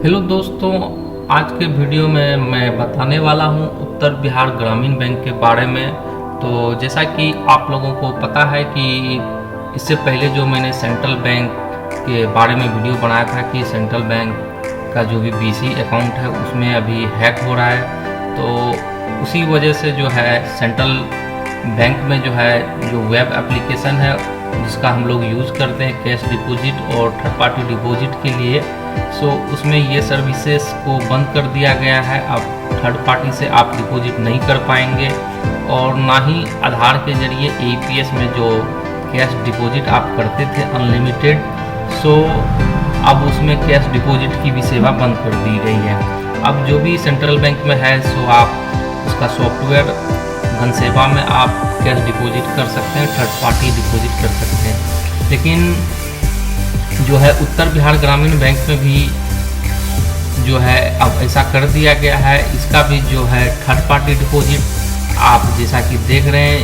Hello दोस्तों, आज के वीडियो में मैं बताने वाला हूं उत्तर बिहार ग्रामीण बैंक के बारे में। तो जैसा कि आप लोगों को पता है कि इससे पहले जो मैंने सेंट्रल बैंक के बारे में वीडियो बनाया था कि सेंट्रल बैंक का जो भी बीसी अकाउंट है उसमें अभी हैक हो रहा है, तो उसी वजह से जो है सेंट्रल बैंक में जो वेब एप्लीकेशन है जिसका हम लोग यूज़ करते हैं कैश डिपॉजिट और थर्ड पार्टी डिपॉजिट के लिए, सो उसमें ये सर्विसेज को बंद कर दिया गया है। अब थर्ड पार्टी से आप डिपॉजिट नहीं कर पाएंगे और ना ही आधार के जरिए एईपीएस में जो कैश डिपॉजिट आप करते थे अनलिमिटेड, सो अब उसमें कैश डिपॉजिट की भी सेवा बंद कर दी गई है। अब जो भी सेंट्रल बैंक में है सो आप उसका सॉफ्टवेयर धन सेवा में आप कैश डिपॉजिट कर सकते हैं, थर्ड पार्टी डिपॉजिट कर सकते हैं। लेकिन जो है उत्तर बिहार ग्रामीण बैंक में भी जो है अब ऐसा कर दिया गया है, इसका भी जो है थर्ड पार्टी डिपॉजिट आप जैसा कि देख रहे हैं,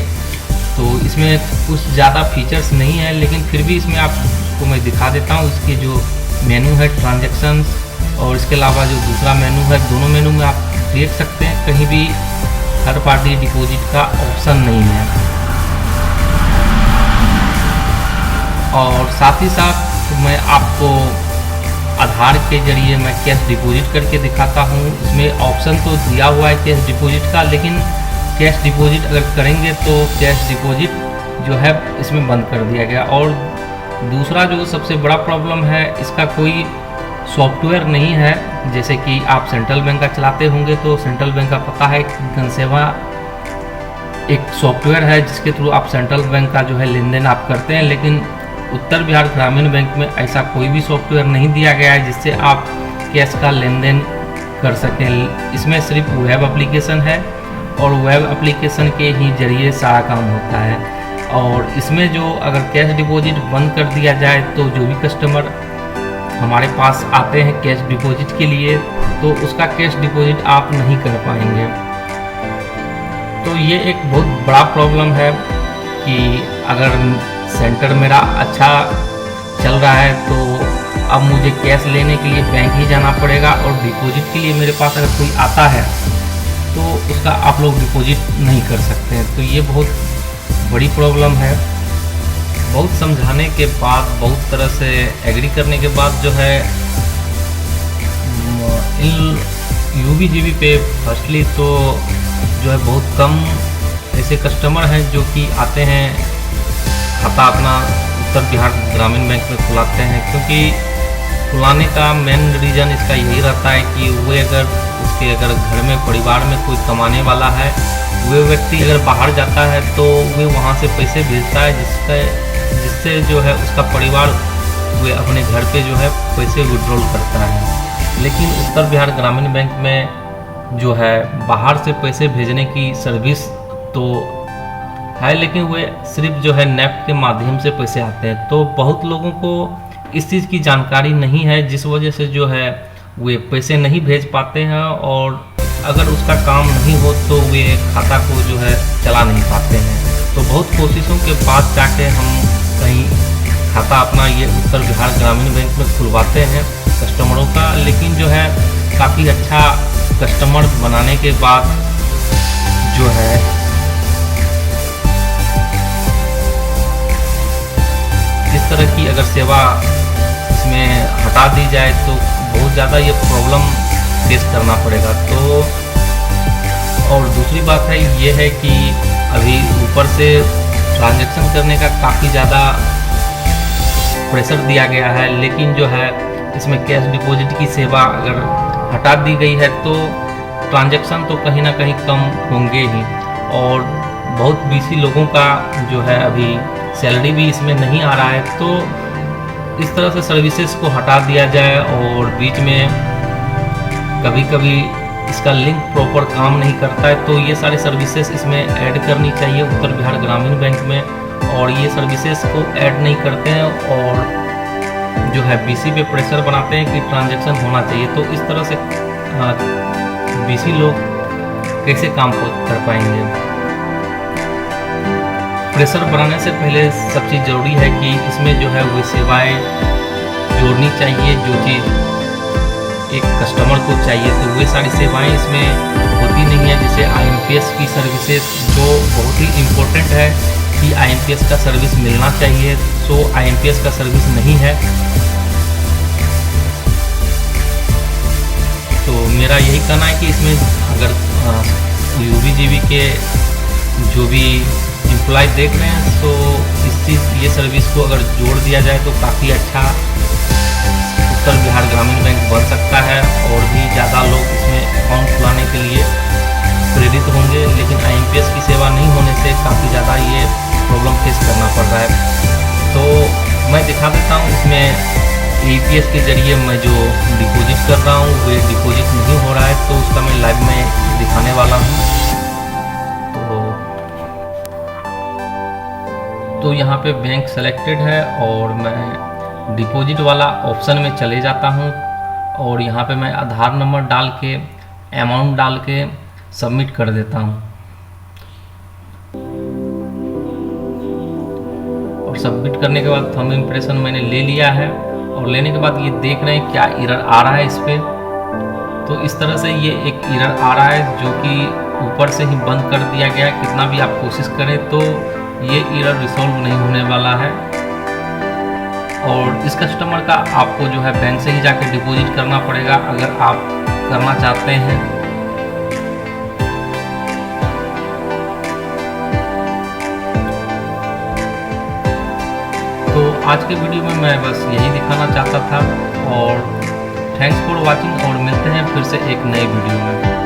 तो इसमें कुछ ज़्यादा फीचर्स नहीं है, लेकिन फिर भी इसमें आपको मैं दिखा देता हूँ। इसके जो मेनू है ट्रांजैक्शंस और इसके अलावा जो दूसरा मेनू है, दोनों मेनू में आप देख सकते हैं कहीं भी थर्ड पार्टी डिपॉजिट का ऑप्शन नहीं है। और साथ ही साथ मैं आपको आधार के जरिए मैं कैश डिपॉजिट करके दिखाता हूँ। इसमें ऑप्शन तो दिया हुआ है कैश डिपॉजिट का, लेकिन कैश डिपॉजिट अगर करेंगे तो कैश डिपॉजिट जो है इसमें बंद कर दिया गया। और दूसरा जो सबसे बड़ा प्रॉब्लम है, इसका कोई सॉफ्टवेयर नहीं है। जैसे कि आप सेंट्रल बैंक का चलाते होंगे तो सेंट्रल बैंक का पता है कि धन सेवा एक सॉफ्टवेयर है जिसके थ्रू आप सेंट्रल बैंक का जो है लेन देन आप करते हैं, लेकिन उत्तर बिहार ग्रामीण बैंक में ऐसा कोई भी सॉफ्टवेयर नहीं दिया गया है जिससे आप कैश का लेन देन कर सकें। इसमें सिर्फ वेब एप्लीकेशन है और वेब एप्लीकेशन के ही जरिए सारा काम होता है। और इसमें जो अगर कैश डिपॉजिट बंद कर दिया जाए तो जो भी कस्टमर हमारे पास आते हैं कैश डिपॉजिट के लिए तो उसका कैश डिपॉजिट आप नहीं कर पाएंगे। तो ये एक बहुत बड़ा प्रॉब्लम है कि अगर सेंटर मेरा अच्छा चल रहा है तो अब मुझे कैश लेने के लिए बैंक ही जाना पड़ेगा और डिपॉजिट के लिए मेरे पास अगर कोई आता है तो उसका आप लोग डिपॉजिट नहीं कर सकते हैं। तो ये बहुत बड़ी प्रॉब्लम है। बहुत समझाने के बाद, बहुत तरह से एग्री करने के बाद जो है इन यूबीजीबी पे फर्स्टली तो जो है बहुत कम ऐसे कस्टमर हैं जो कि आते हैं खाता अपना उत्तर बिहार ग्रामीण बैंक में खुलाते हैं, क्योंकि खुलाने का मेन रीज़न इसका यही रहता है कि वे अगर घर में परिवार में कोई कमाने वाला है, वे व्यक्ति अगर बाहर जाता है तो वे वहाँ से पैसे भेजता है जिससे जो है उसका परिवार वे अपने घर पे जो है पैसे विड्रॉल करता है। लेकिन उत्तर बिहार ग्रामीण बैंक में जो है बाहर से पैसे भेजने की सर्विस तो है, लेकिन वे सिर्फ जो है नेफ्ट के माध्यम से पैसे आते हैं। तो बहुत लोगों को इस चीज़ की जानकारी नहीं है, जिस वजह से जो है वे पैसे नहीं भेज पाते हैं और अगर उसका काम नहीं हो तो वे खाता को जो है चला नहीं पाते हैं। तो बहुत कोशिशों के बाद जाके हम कहीं खाता अपना ये उत्तर बिहार ग्रामीण बैंक में खुलवाते हैं कस्टमरों का, लेकिन जो है काफ़ी अच्छा कस्टमर बनाने के बाद जो है इस तरह की अगर सेवा इसमें हटा दी जाए तो बहुत ज़्यादा ये प्रॉब्लम फेस करना पड़ेगा। तो और दूसरी बात है ये है कि अभी ऊपर से ट्रांजैक्शन करने का काफ़ी ज़्यादा प्रेशर दिया गया है, लेकिन जो है इसमें कैश डिपॉजिट की सेवा अगर हटा दी गई है तो ट्रांजैक्शन तो कहीं ना कहीं कम होंगे ही। और बहुत बीसी लोगों का जो है अभी सैलरी भी इसमें नहीं आ रहा है, तो इस तरह से सर्विसेज को हटा दिया जाए और बीच में कभी कभी इसका लिंक प्रॉपर काम नहीं करता है तो ये सारी सर्विसेज इसमें ऐड करनी चाहिए उत्तर बिहार ग्रामीण बैंक में, और ये सर्विसेज को ऐड नहीं करते हैं और जो है बीसी पे प्रेशर बनाते हैं कि ट्रांजैक्शन होना चाहिए। तो इस तरह से बीसी लोग कैसे काम कर पाएंगे। प्रेशर बनाने से पहले सब चीज़ ज़रूरी है कि इसमें जो है वो सेवाएं जोड़नी चाहिए, जो चीज़ एक कस्टमर को चाहिए, तो वे सारी सेवाएं इसमें होती नहीं है। जैसे IMPS की सर्विसेज जो बहुत ही इम्पोर्टेंट है कि IMPS का सर्विस मिलना चाहिए, सो IMPS का सर्विस नहीं है। तो मेरा यही कहना है कि इसमें अगर UBGB के जो भी एम्प्लॉय देख रहे हैं, तो ये सर्विस को अगर जोड़ दिया जाए तो काफ़ी अच्छा उत्तर बिहार ग्रामीण बैंक बन सकता है और भी ज़्यादा लोग इसमें अकाउंट खुलाने के लिए प्रेरित होंगे। लेकिन IMPS की सेवा नहीं होने से काफ़ी ज़्यादा ये प्रॉब्लम फेस करना पड़ रहा है। तो मैं दिखा देता हूँ, इसमें APS के ज़रिए मैं जो डिपॉजिट कर रहा हूँ वे डिपॉजिट नहीं हो रहा है, तो उसका मैं लाइव में दिखाने वाला हूँ। तो यहाँ पे बैंक सेलेक्टेड है और मैं डिपॉजिट वाला ऑप्शन में चले जाता हूँ और यहाँ पे मैं आधार नंबर डाल के अमाउंट डाल के सबमिट कर देता हूँ। और सबमिट करने के बाद थंब इम्प्रेशन मैंने ले लिया है और लेने के बाद ये देख रहे हैं क्या एरर आ रहा है इस पर। तो इस तरह से ये एक एरर आ रहा है जो कि ऊपर से ही बंद कर दिया गया है। कितना भी आप कोशिश करें तो ये एरर रिसॉल्व नहीं होने वाला है। और इस कस्टमर का आपको जो है बैंक से ही जाके डिपॉजिट करना पड़ेगा अगर आप करना चाहते हैं। तो आज के वीडियो में मैं बस यही दिखाना चाहता था और थैंक्स फॉर वॉचिंग और मिलते हैं फिर से एक नए वीडियो में।